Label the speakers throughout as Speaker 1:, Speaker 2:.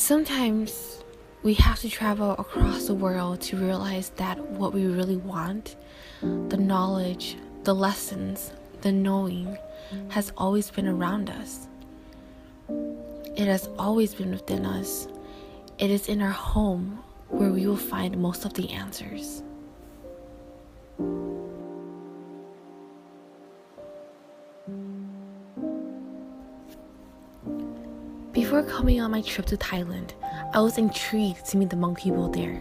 Speaker 1: Sometimes we have to travel across the world to realize that what we really want, the knowledge, the lessons, the knowing, has always been around us. It has always been within us. It is in our home where we will find most of the answers. Before coming on my trip to Thailand, I was intrigued to meet the Hmong people there.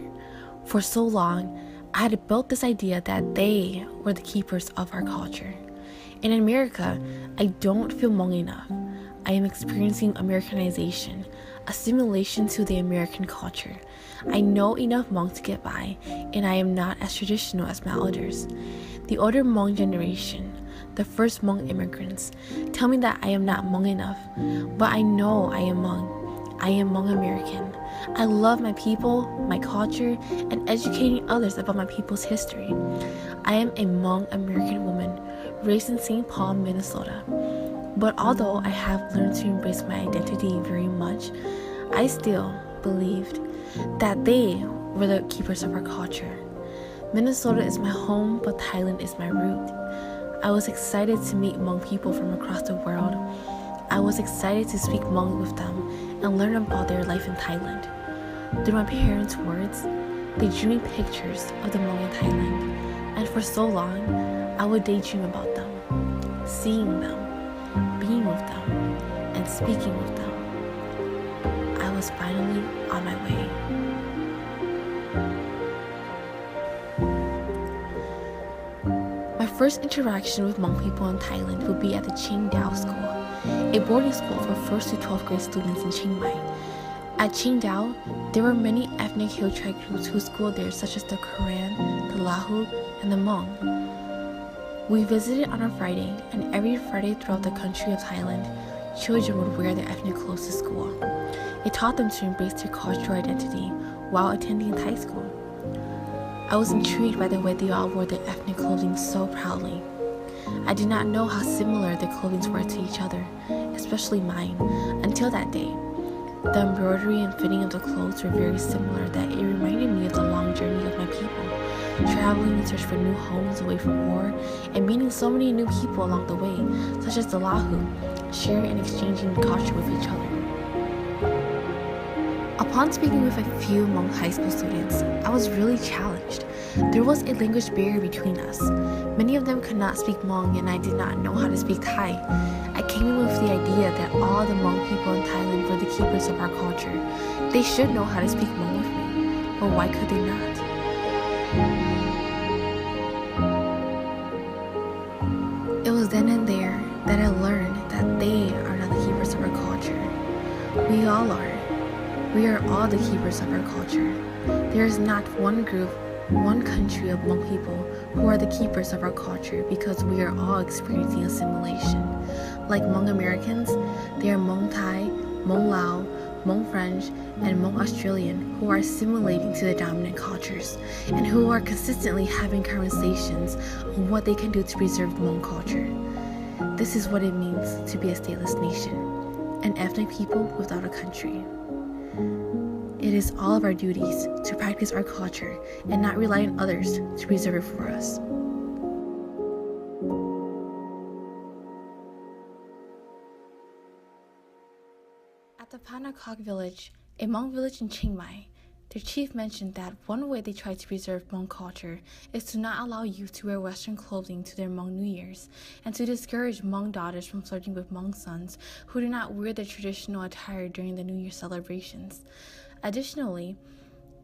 Speaker 1: For so long, I had built this idea that they were the keepers of our culture. In America, I don't feel Hmong enough. I am experiencing Americanization, assimilation to the American culture. I know enough Hmong to get by, and I am not as traditional as my elders. The older Hmong generation, the first Hmong immigrants, tell me that I am not Hmong enough, but I know I am Hmong. I am Hmong American. I love my people, my culture, and educating others about my people's history. I am a Hmong American woman raised in St. Paul, Minnesota. But although I have learned to embrace my identity very much, I still believed that they were the keepers of our culture. Minnesota is my home, but Thailand is my root. I was excited to meet Hmong people from across the world. I was excited to speak Hmong with them and learn about their life in Thailand. Through my parents' words, they drew me pictures of the Hmong in Thailand, and for so long, I would daydream about them, seeing them, being with them, and speaking with them. I was finally on my way. My first interaction with Hmong people in Thailand would be at the Qingdao School, a boarding school for 1st to 12th grade students in Chiang Mai. At Qingdao, there were many ethnic hill tribe groups who schooled there, such as the Karen, the Lahu, and the Hmong. We visited on a Friday, and every Friday throughout the country of Thailand, children would wear their ethnic clothes to school. It taught them to embrace their cultural identity while attending Thai school. I was intrigued by the way they all wore their ethnic clothing so proudly. I did not know how similar their clothing were to each other, especially mine, until that day. The embroidery and fitting of the clothes were very similar that it reminded me of the long journey of my people, traveling in search for new homes away from war, and meeting so many new people along the way, such as the Lahu, sharing and exchanging culture with each other. Upon speaking with a few Hmong high school students, I was really challenged. There was a language barrier between us. Many of them could not speak Hmong, and I did not know how to speak Thai. I came in with the idea that all the Hmong people in Thailand were the keepers of our culture. They should know how to speak Hmong with me, but why could they not? It was then and there that I learned that they are not the keepers of our culture. We all are. We are all the keepers of our culture. There is not one group, one country of Hmong people who are the keepers of our culture because we are all experiencing assimilation. Like Hmong Americans, there are Hmong Thai, Hmong Lao, Hmong French, and Hmong Australian who are assimilating to the dominant cultures and who are consistently having conversations on what they can do to preserve Hmong culture. This is what it means to be a stateless nation, an ethnic people without a country. It is all of our duties to practice our culture and not rely on others to preserve it for us. At the Panakok village, a Hmong village in Chiang Mai, their chief mentioned that one way they try to preserve Hmong culture is to not allow youth to wear Western clothing to their Hmong New Year's, and to discourage Hmong daughters from flirting with Hmong sons who do not wear their traditional attire during the New Year celebrations. Additionally,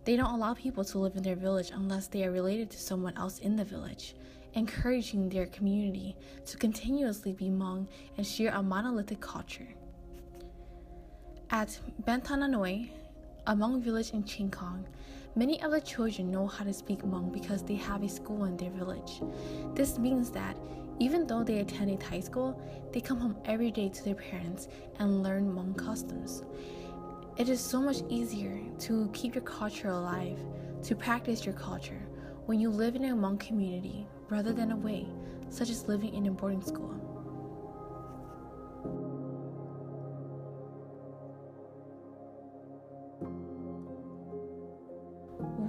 Speaker 1: they don't allow people to live in their village unless they are related to someone else in the village, encouraging their community to continuously be Hmong and share a monolithic culture. At Bentananoi, a Hmong village in Chiang Kong, many of the children know how to speak Hmong because they have a school in their village. This means that even though they attend a Thai school, they come home every day to their parents and learn Hmong customs. It is so much easier to keep your culture alive, to practice your culture, when you live in a Hmong community rather than away, such as living in a boarding school.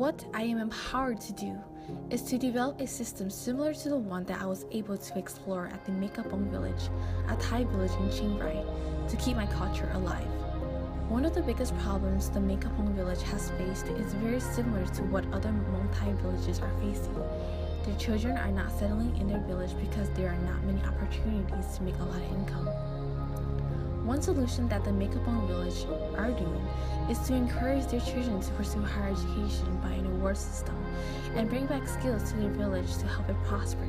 Speaker 1: What I am empowered to do is to develop a system similar to the one that I was able to explore at the Mekapong village, a Thai village in Chiang Rai, to keep my culture alive. One of the biggest problems the Mekapong village has faced is very similar to what other Hmong Thai villages are facing. Their children are not settling in their village because there are not many opportunities to make a lot of income. One solution that the Mekapong village are doing is to encourage their children to pursue higher education by an award system and bring back skills to their village to help it prosper.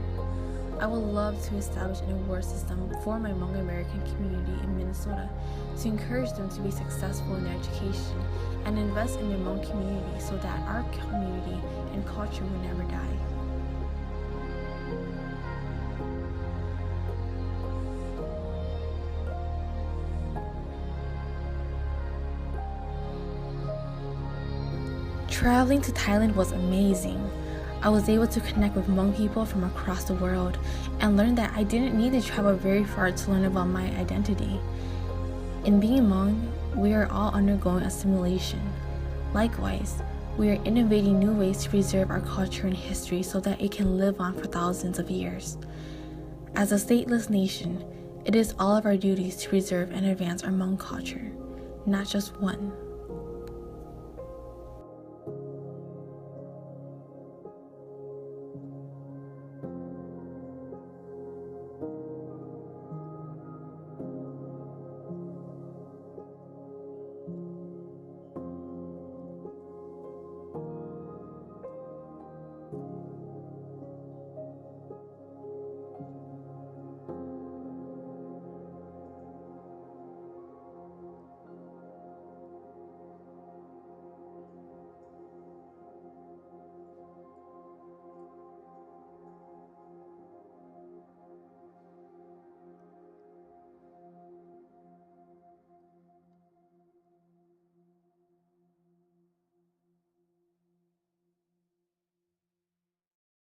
Speaker 1: I would love to establish an award system for my Hmong American community in Minnesota to encourage them to be successful in their education and invest in their Hmong community so that our community and culture will never die. Traveling to Thailand was amazing. I was able to connect with Hmong people from across the world and learn that I didn't need to travel very far to learn about my identity. In being Hmong, we are all undergoing assimilation. Likewise, we are innovating new ways to preserve our culture and history so that it can live on for thousands of years. As a stateless nation, it is all of our duties to preserve and advance our Hmong culture, not just one.